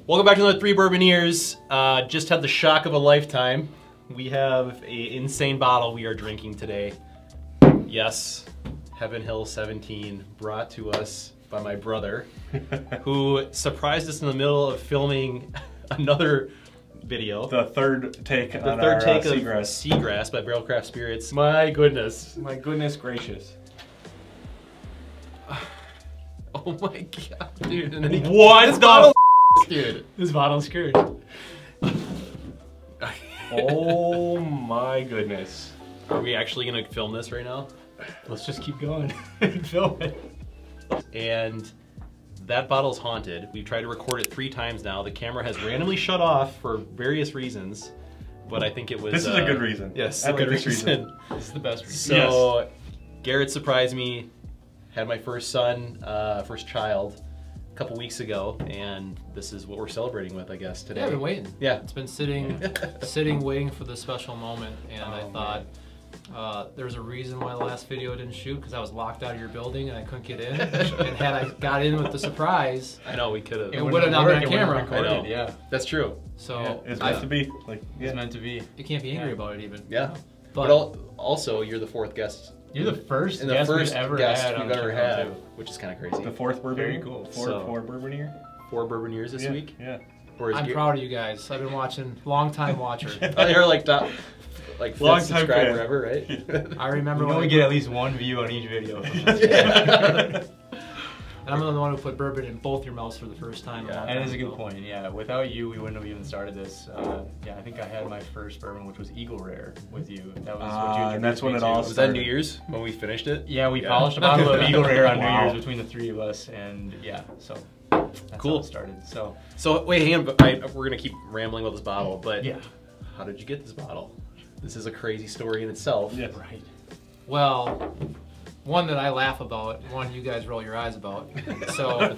Welcome back to another 3 Bourbon Years. Just had the shock of a lifetime. We have an insane bottle we are drinking today. Yes, Heaven Hill 17, brought to us by my brother, who surprised us in the middle of filming another video. The third take of Seagrass by Barrel Craft Spirits. My goodness. My goodness gracious. Oh my god, dude. And then What the dude? This bottle's screwed. Oh my goodness. Are we actually gonna film this right now? Let's just keep going and film it. And that bottle's haunted. We've tried to record it 3 times now. The camera has randomly shut off for various reasons, but I think it was... This is a good reason. Yes, I a like good this reason. This is the best reason. So, Yes. Garrett surprised me, had my first son, first child, a couple weeks ago, and this is what we're celebrating with, I guess, today. Yeah, I've been waiting. Yeah. It's been sitting, waiting for the special moment, and I thought there's a reason why the last video didn't shoot, because I was locked out of your building and I couldn't get in. And had I got in with the surprise, I know, we could have. it would have not been on camera. I know. Yeah. That's true. So Yeah, it's meant to be. Like, it's meant to be. You can't be angry about it even. Yeah. But also, you're the 4th guest. you're the first And the guest first we've ever guest had we've on the ever channel, had, too. which is kind of crazy. the 4th bourbon Very year? cool. Four bourbon year? 4 Bourbon Years this Yeah, week. Yeah. Or is I'm proud of you guys. I've been watching, long time watcher. They're like top, like 5th Long time subscriber fan. ever, right? I remember We when only get at least 1 view on each video. And I'm the one who put bourbon in both your mouths for the first time. Yeah. That is a good point, yeah. Without you, we wouldn't have even started this. Yeah, I think I had my first bourbon, which was Eagle Rare, with you. That was what you And that's when it introduced me all to. Was that New Year's when we finished it? Yeah, we polished a bottle of Eagle Rare on Wow. New Year's between the 3 of us, and yeah, so that's Cool. how it started. So wait, hang on, but we're gonna keep rambling about this bottle, but Yeah. how did you get this bottle? This is a crazy story in itself. Yeah. Right. Well, one that I laugh about, one you guys roll your eyes about. So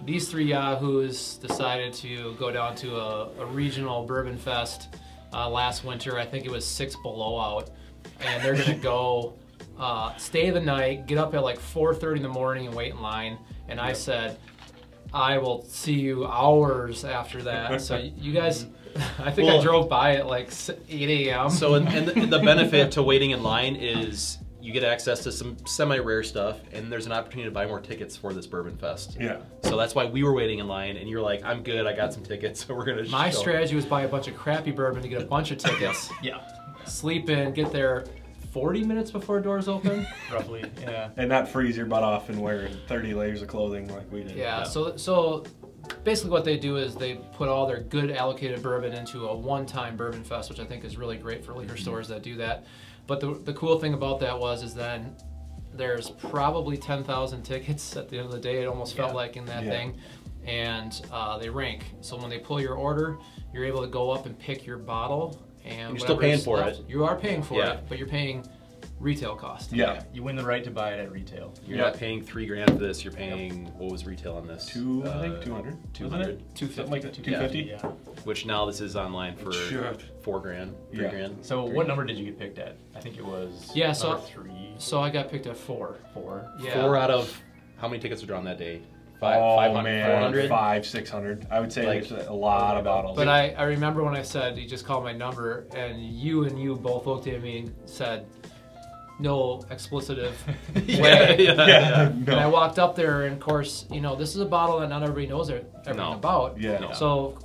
these 3 yahoos decided to go down to a regional bourbon fest last winter. I think it was 6 below out, and they're gonna go stay the night, get up at like 4:30 in the morning and wait in line. And I said, I will see you hours after that. So you guys, I think I drove by at like 8 a.m. So and the benefit to waiting in line is you get access to some semi-rare stuff, and there's an opportunity to buy more tickets for this Bourbon Fest. Yeah. So that's why we were waiting in line, and you're like, I'm good, I got some tickets, so we're gonna My show. strategy was buy a bunch of crappy bourbon to get a bunch of tickets. Yeah, Sleep in, get there 40 minutes before doors open. roughly, yeah. And not freeze your butt off and wear 30 layers of clothing like we did. Yeah, so basically what they do is they put all their good allocated bourbon into a one-time bourbon fest, which I think is really great for liquor stores that do that. But the cool thing about that is then there's probably 10,000 tickets at the end of the day. It almost felt like in that thing. And they rank. So when they pull your order, you're able to go up and pick your bottle. And you're still paying for it. You are paying for it, but you're paying retail cost. Yeah. You win the right to buy it at retail. You're not paying $3 grand for this. You're paying what was retail on this? I think 200. 200. 250. Like that. 250. Yeah. Which now this is online for Sure. $4 grand, $3 grand. So what number did you get picked at? I think it was number 3. So I got picked at 4. 4. Yeah. 4 out of how many tickets were drawn that day? Oh 500, man, 400? 500, 600. I would say Like, there's a lot of bottles. But I remember when I said, you just called my number, and you both looked at me and said, no explicitive way. Yeah. And I walked up there, and of course, you know, this is a bottle that not everybody knows everything about. Yeah. No. So,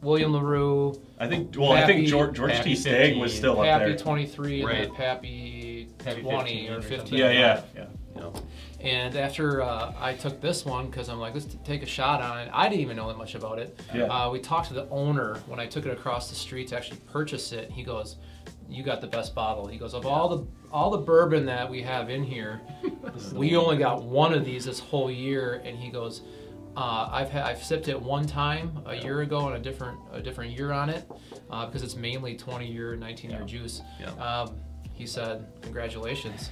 William LaRue, I think George T. Stagg was still up Pappy there. 23, Right. and then Pappy 20 15 or or 15. something. Yeah. You know. And after I took this one, because I'm like, let's take a shot on it. I didn't even know that much about it. Yeah. We talked to the owner when I took it across the street to actually purchase it. He goes, "You got the best bottle." He goes, "Of all the bourbon that we have in here, we only got one of these this whole year." And he goes, "I've sipped it one time a year ago and a different year on it, because it's mainly 20-year, 19-year juice." Yeah. He said, "Congratulations."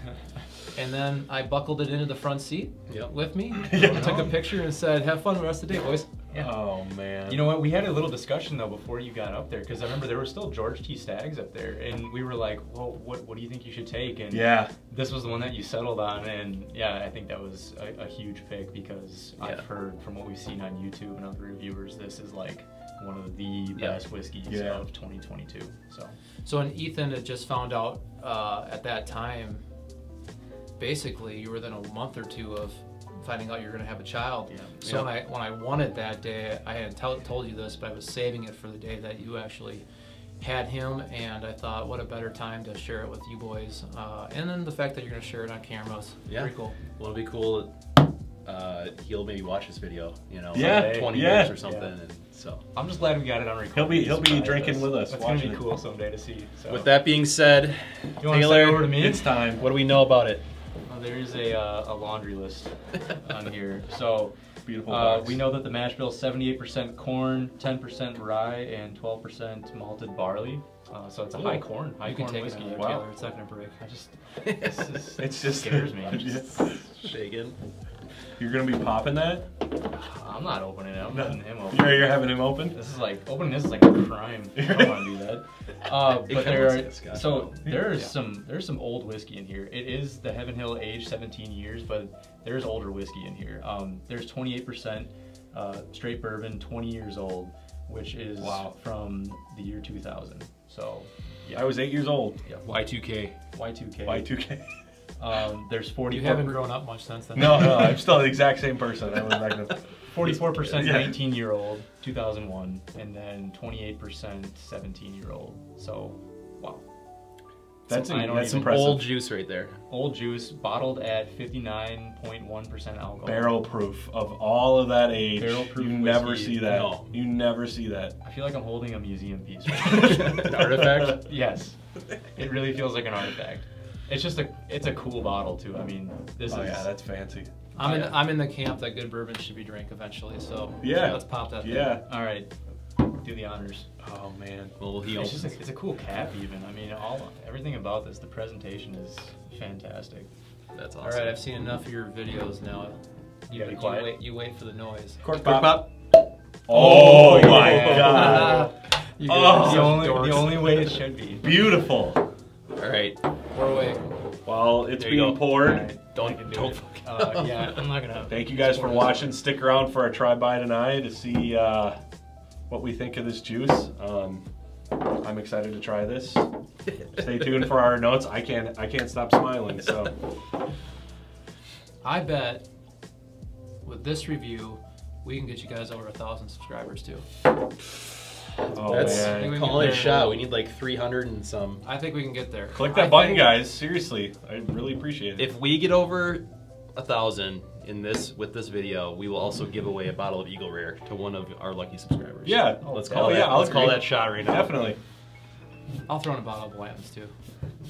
And then I buckled it into the front seat with me. I took a picture and said, "Have fun the rest of the day, boys." Yeah. Oh man. You know what? We had a little discussion though before you got up there, because I remember there were still George T. Stags up there, and we were like, "Well, what do you think you should take?" And Yeah. this was the one that you settled on, and yeah, I think that was a huge pick because Yeah. I've heard from what we've seen on YouTube and other reviewers, this is like one of the best whiskeys of 2022. So, and Ethan had just found out at that time. Basically, you were within a month or two of finding out you're going to have a child. Yeah. So when I won it that day, I hadn't told you this, but I was saving it for the day that you actually had him, and I thought, what a better time to share it with you boys. And then the fact that you're going to share it on cameras. Yeah. Pretty cool. Well, it'll be cool. He'll maybe watch this video, you know, Yeah, 20 yeah. years or something. And so I'm just glad we got it on record. He'll be drinking with us. It's gonna be watching it. cool someday to see. So. with that being said, you want to Taylor, send it over to me? It's time. what do we know about it? There is a laundry list on here. So Beautiful box. we know that the mash bill is 78% corn, 10% rye, and 12% malted barley. So it's a high corn You can take whiskey. it, Wow. Taylor. It's not going to break. I just it's just scares me. Shaken. You're gonna be popping that? I'm not opening it. I'm No. letting him open. You're having him open? This is like opening this is like a crime. I don't want to do that. But kinda there looks are like a Scotch so bottle. there's some old whiskey in here. It is the Heaven Hill aged 17 years, but there's older whiskey in here. There's 28% straight bourbon, 20 years old, which is from the year 2000. So yeah, I was 8 years old. Yeah, Y2K. Y2K. Y2K. There's 40. You haven't grown up much since then. No, I'm still the exact same person. I was back then. 44% Yeah. 19-year-old, 2001, and then 28% 17-year-old. So, wow. That's I don't that's even- impressive. Old juice right there. Old juice, bottled at 59.1% alcohol. Barrel proof of all of that age. Barrel proof You never whiskey. see that. No. You never see that. I feel like I'm holding a museum piece. An artifact? Yes. It really feels like an artifact. It's just it's a cool bottle too. I mean, this Oh is yeah, that's fancy. I'm in the camp that good bourbon should be drank eventually. So Yeah. let's pop that. Yeah. all right. Do the honors. Oh man. Well, he It's opens. just it's a cool cap even. I mean, everything about this. The presentation is fantastic. That's awesome. All right, I've seen enough of your videos now. gotta be quiet. You wait for the noise. Cork Quick pop. pop. Oh yeah. my god. You Oh, guys The are only, dorks. the only way it should be. Beautiful. All right. Pour away. While it's There you being go. poured. Alright, Don't- I can do don't it. Yeah, I'm not gonna. Thank you guys for watching. Stick around for our try-by tonight to see what we think of this juice. I'm excited to try this. Stay tuned for our notes. I can't stop smiling. So I bet with this review, we can get you guys over 1,000 subscribers too. oh That's man, calling it a there. shot. We need like 300 and some. I think we can get there. click I that button, think- guys. Seriously, I really appreciate it. If we get over 1,000 with this video, we will also give away a bottle of Eagle Rare to one of our lucky subscribers. Yeah. Let's Oh, call that. yeah, I'll let's call agree. that shot right now. Definitely. I'll throw in a bottle of Blanton's too.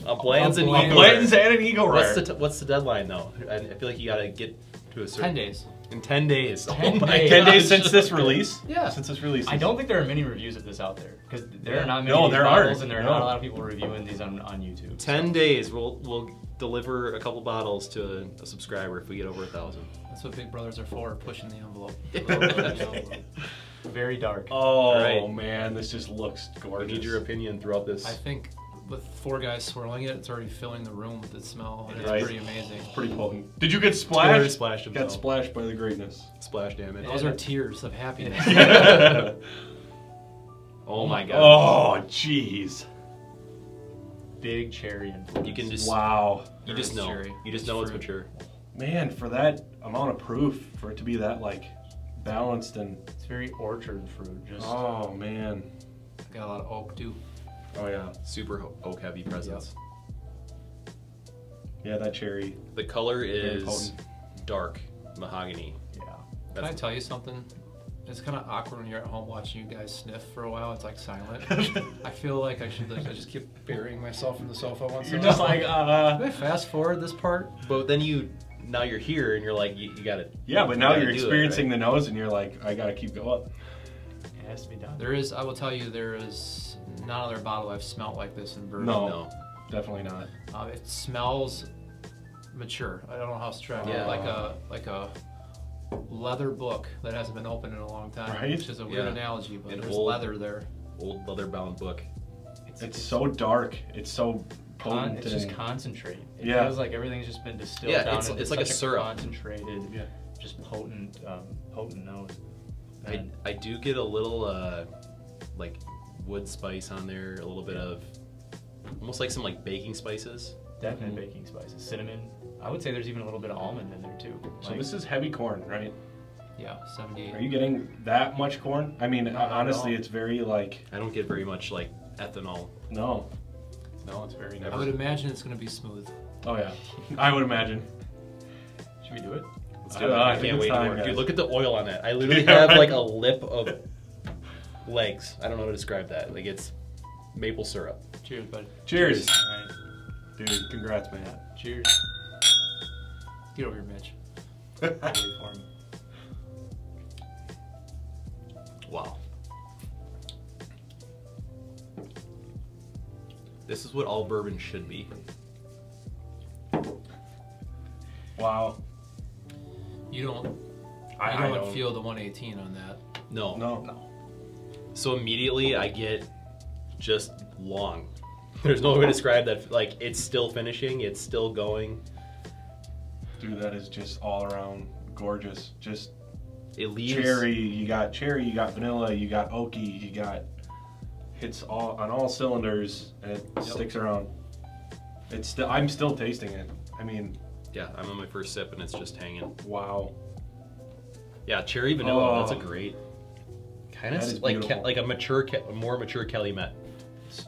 A Bland's and Bland's. Eagle Blanton's Rare. and an Eagle Rare. What's the deadline though? I feel like you gotta get to a certain 10 days. in 10 days. 10 oh my days. 10 days gosh. since this release? Yeah. Since this release. I don't think there are many reviews of this out there because there are not many No, of these there bottles, aren't. and there are No. not a lot of people reviewing these on YouTube. 10 days. We'll deliver a couple bottles to a subscriber if we get over 1,000. That's what big brothers are for, pushing the envelope. Very dark. Oh Right. man, this just looks We gorgeous. need your opinion throughout this. I think with 4 guys swirling it, it's already filling the room with its smell. And it's Right. pretty amazing. Pretty potent. Did you get Taylor splashed? splashed Got himself. splashed by the greatness. Splash damage. Those are tears of happiness. Oh my god. Oh jeez. Big cherry influence. You can just Wow. you just know. Cherry. You just It's know it's fruit. mature. Man, for that amount of proof, for it to be that like balanced and It's very orchard fruit. Just oh man. Got a lot of oak too. Oh yeah. Super oak heavy presence. Yeah, that cherry. The color is potent. dark mahogany. yeah. Can I tell you something? It's kind of awkward when you're at home watching you guys sniff for a while. It's like silent. I feel like I should. I just keep burying myself in the sofa once in You're a just while. like Can I fast forward this part? But then now you're here and you're like you gotta. yeah, but you now gotta you're do it, experiencing right? the nose and you're like, I gotta keep going. It has to be done. There is. I will tell you, there is not another bottle I've smelt like this in bourbon. No. Definitely not. It smells mature. I don't know how to describe it. Yeah. Like a leather book that hasn't been opened in a long time, Right? which is a weird Yeah. analogy, but An there's old- leather there. Old leather-bound book. It's so dark. It's so potent. It's just and- concentrate. It Yeah. feels like everything's just been distilled Yeah, down it's into like a such syrup. concentrated, Yeah. just potent nose. I do get a little like wood spice on there, a little bit of almost like some like baking spices. Definite baking spices, cinnamon. I would say there's even a little bit of almond in there too. So Like, this is heavy corn, right? Yeah, 78. Are you getting that much corn? I mean, Not at honestly, all. it's very like I don't get very much like ethanol. no, it's very I never. would imagine it's going to be smooth. Oh yeah, I would imagine. should we do it? Let's I do it. don't know, I I think can't it's wait time, anymore. guys. Dude, look at the oil on that. I literally have like a lip of legs. I don't know how to describe that. Like it's maple syrup. Cheers, bud. Cheers, All right. dude. Congrats, man. Cheers. Get over here, Mitch. I'll wait for him. Wow. This is what all bourbon should be. Wow. You don't. I You don't don't feel the 118 on that. No. No. So immediately I get just long. There's no way to describe that. Like it's still finishing. It's still going. Dude, that is just all around gorgeous. Just It leaves. cherry. You got vanilla. You got oaky. You got hits all on all cylinders, and it sticks around. It's still. I'm still tasting it. I mean, Yeah, I'm on my first sip and it's just hanging. wow. Yeah, cherry vanilla. Oh. That's a great. Kind That of is like beautiful. like a more mature Kelly Met.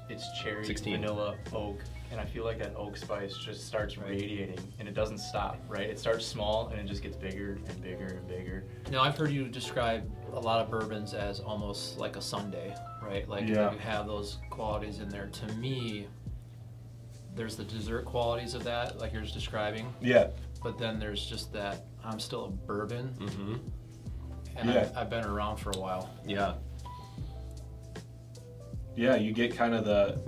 It's cherry, 16. vanilla, oak, and I feel like that oak spice just starts radiating, and it doesn't stop, right? It starts small, and it just gets bigger and bigger and bigger. Now, I've heard you describe a lot of bourbons as almost like a sundae, right? Like Yeah. you have those qualities in there. To me, there's the dessert qualities of that, like you're just describing, Yeah. but then there's just that I'm still a bourbon, Mm-hmm. and Yeah. I've been around for a while. Yeah. Yeah, you get kind of the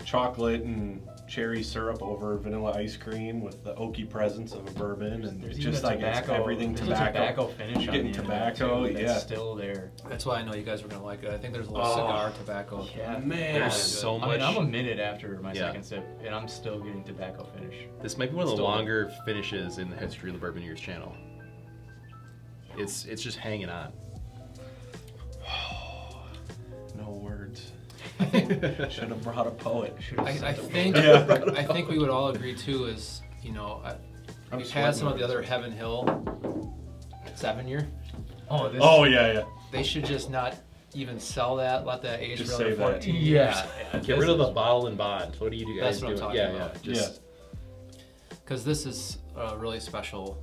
chocolate and cherry syrup over vanilla ice cream with the oaky presence of a bourbon, and There's it's even just a like it's everything there's tobacco. a tobacco finish You're on getting the end of that, tobacco, too, that's yeah. still there. That's why I know you guys were gonna like it. I think there's a little Oh. cigar tobacco. Yeah, Man. There's good. so I much. mean, I'm a minute after my Yeah. second sip, and I'm still getting tobacco finish. This might be one of the Still- longer finishes in the history of the Bourbon Years channel. It's just hanging on. No words. Should have brought a poet. I think Yeah. I think we would all agree too is I'm we've had some of the sweating other Heaven Hill 7-year. Oh, this. Oh yeah. They should just not even sell that. Let that age Just for another save that. 14 years. yeah. Get rid of the bottle and bond. What do you guys That's what I'm do? talking Yeah, about. yeah. Just Because this is a really special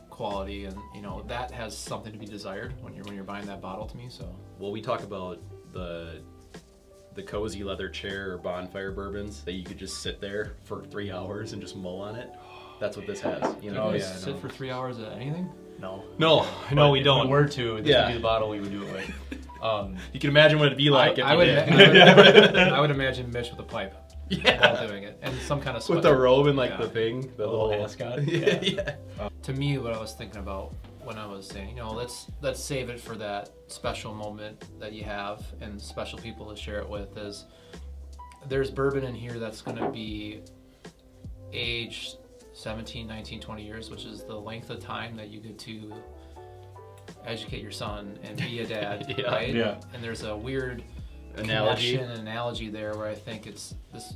quality, and that has something to be desired when you're buying that bottle to me. So well, we talk about the cozy leather chair or bonfire bourbons that you could just sit there for 3 hours and just mull on it. That's what this has. You know. Oh, you yeah, guys I sit know. for 3 hours at anything. No. No, But we if don't. we were to, this Yeah. would be the bottle we would do it with. You can imagine what it'd be like if I you would, did. I would imagine Mitch with a pipe Yeah. while doing it, and some kind of With sweater. the robe and like Yeah. the thing, the little little ascot. Yeah, yeah. To me, what I was thinking about when I was saying, let's save it for that special moment that you have and special people to share it with, is there's bourbon in here that's going to be aged 17, 19, 20 years, which is the length of time that you get to educate your son and be a dad, Yeah. right? Yeah. And there's a weird Analogy. connection and analogy there where I think it's this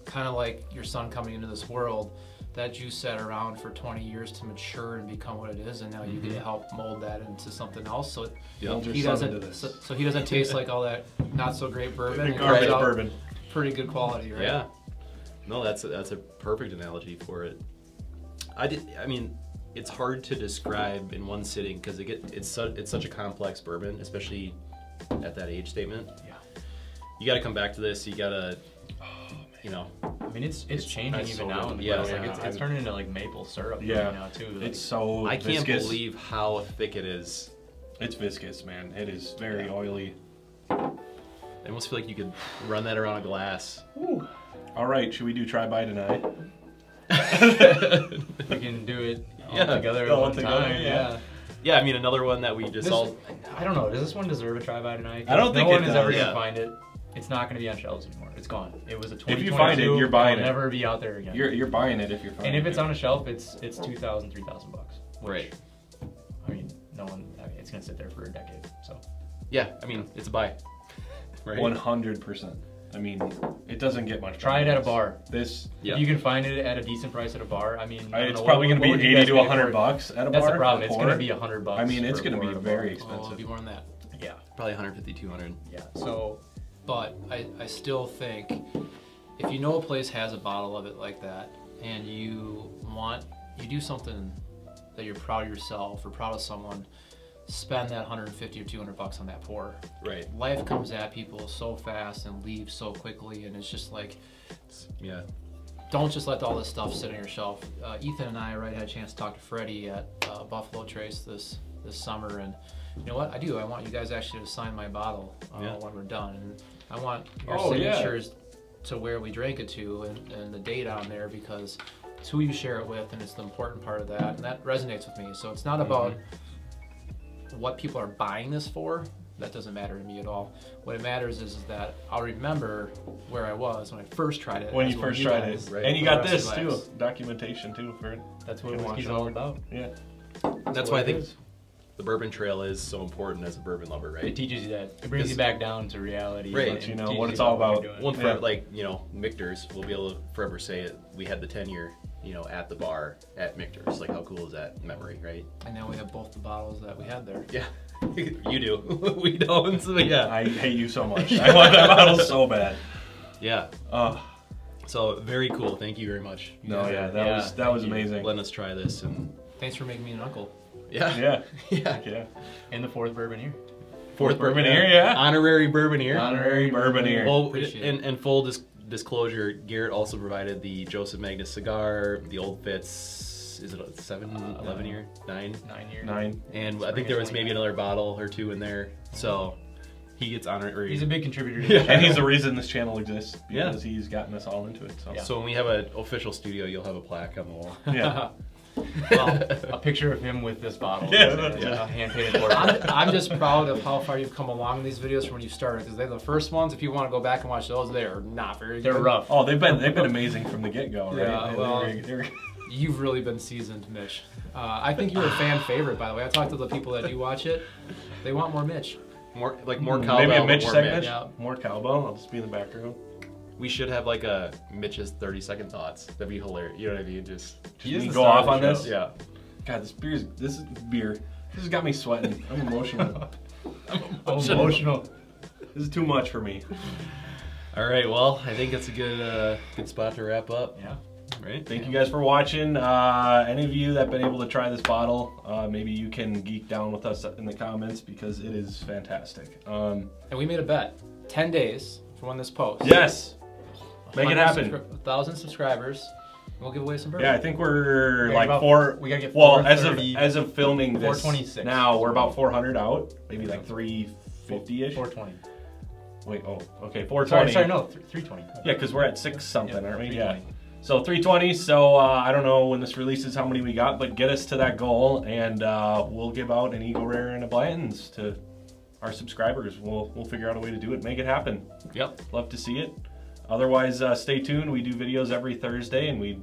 kind of like your son coming into this world. That juice sat around for 20 years to mature and become what it is, and now you get to help mold that into something else. So Build your he son into doesn't. this. So he doesn't taste like all that not so great bourbon. It Garbage comes out bourbon. pretty good quality, right? Yeah. No, that's a perfect analogy for it. I mean, it's hard to describe in one sitting because it's such a complex bourbon, especially at that age statement. Yeah. You got to come back to this. You got to, I mean, it's changing That's even so now good. in the Yeah. glass. Like Yeah, it's turning into like maple syrup Yeah. now too. Like, It's so I can't viscous. believe how thick it is. It's viscous, man. It is very oily. I almost feel like you could run that around a glass. All right, should we do try by tonight? we can do it all Yeah, together at all one together, time. yeah. Yeah, I mean, another one that we just all... I don't know. Does this one deserve a try-by tonight? I don't think no one it is does. ever Yeah. gonna find it. It's not gonna be on shelves anymore. It's gone. It was a 2022. If you find it, you're buying it'll it. never be out there again. You're buying it if you're finding and if it's it. on a shelf, it's $2,000, $3,000 bucks. Right. I mean, no one. I mean, it's gonna sit there for a decade. So. Yeah, I mean, it's a buy. Right? 100%. I mean, it doesn't get much. Try it at a bar. This, Yeah. If you can find it at a decent price at a bar, I mean, I don't it's know, probably what going to would be you 80 guys to pay for 100 it? bucks at a bar. That's the problem. for It's pour. going to be $100. I mean, it's for a going to be pour at a very bar. Oh, it'll expensive. be more than that. Yeah. Probably 150, 200. Yeah. So. But I still think if you know a place has a bottle of it like that, and you do something that you're proud of yourself or proud of someone, spend that 150 or 200 bucks on that pour. Right. Life comes at people so fast and leaves so quickly, and it's just like, Yeah. don't just let all this stuff sit on your shelf. Ethan and I had a chance to talk to Freddie at Buffalo Trace this summer, and you know what? I want you guys actually to sign my bottle when we're done, and I want your signatures to where we drank it to and the date on there, because it's who you share it with, and it's the important part of that, and that resonates with me. So it's not about what people are buying this for. That doesn't matter to me at all. What it matters is that I'll remember where I was when I first tried it. When as you well first as tried guys. it. Right. And you For the got rest this of too. your lives. Documentation too for it. That's what You can whiskey's watch it all about. Yeah. That's why I what it think is. the Bourbon Trail is so important as a bourbon lover, It right? teaches you that. It brings you back down to reality. Right. and Lets you know teaches what it's you all what about. you're doing. One Yeah. forever, like, Michter's, we'll be able to forever say it. We had the 10-year, at the bar at Michter's. Like, how cool is that memory, right? And now we have both the bottles that we had there. Yeah. You do. We don't. So yeah. I hate you so much. I want that bottle so bad. Yeah. So very cool. Thank you very much. No, yeah, that Yeah, was thank you. amazing. Letting us try this and Thanks for making me an uncle. yeah. Yeah. Yeah. Yeah. And the fourth bourbon here. Fourth Bourbonier, yeah. Honorary Bourbonier. Honorary Bourbonier. Well, Appreciate it. and full disclosure, Garrett also provided the Joseph Magnus cigar, the Old Fitz. Is it a 7, 11 year, 9? 9 years. 9. And I Spring think there was is maybe another bottle or two in there. So he gets honorary. He's a big contributor to Yeah. the And he's channel. the reason this channel exists Yeah. because he's gotten us all into it. So Yeah. So when we have an official studio, you'll have a plaque on the wall. yeah. Well, a picture of him with this bottle. Yeah, and yeah. a hand-painted portrait. I'm just proud of how far you've come along in these videos from when you started, because they're the first ones. If you want to go back and watch those, they are not very good. They're rough. Oh, they've been amazing from the get go, right? Yeah, well- They're- You've really been seasoned, Mitch. I think you're a fan favorite, by the way. I talked to the people that do watch it. They want more Mitch. More cowbell. maybe a but Mitch more segment. Mitch. Yeah. More cowbell. I'll just be in the background. We should have like a Mitch's 30-second thoughts. That'd be hilarious. You know what I mean? Just Just is me the go star off of on the this. show. yeah. God, this is beer. This has got me sweating. I'm emotional. I'm emotional. This is too much for me. All right. Well, I think it's a good spot to wrap up. Yeah. Right. Thank you guys for watching. Any of you that have been able to try this bottle, maybe you can geek down with us in the comments because it is fantastic. And we made a bet. 10 days from when this posts. Yes, make it happen. 1,000 subscribers. We'll give away some bourbon. Yeah, I think we're We like got about- four. we gotta get well, 430. as of filming this 426. now, we're about 400 out. Maybe like 350ish. 420. Wait, oh, okay, 420. Sorry, no, 320. Yeah, because we're at 6 something, Yeah, aren't we? 320. Yeah. So 320. So I don't know when this releases how many we got, but get us to that goal, and we'll give out an Eagle Rare and a Blanton's to our subscribers. We'll figure out a way to do it, make it happen. Yep. Love to see it. Otherwise, stay tuned. We do videos every Thursday, and we'd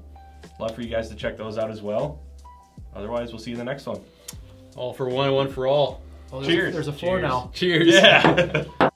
love for you guys to check those out as well. Otherwise, we'll see you in the next one. All for one, one for all. Well, Cheers. There's a 4 Cheers. now. Cheers. Yeah.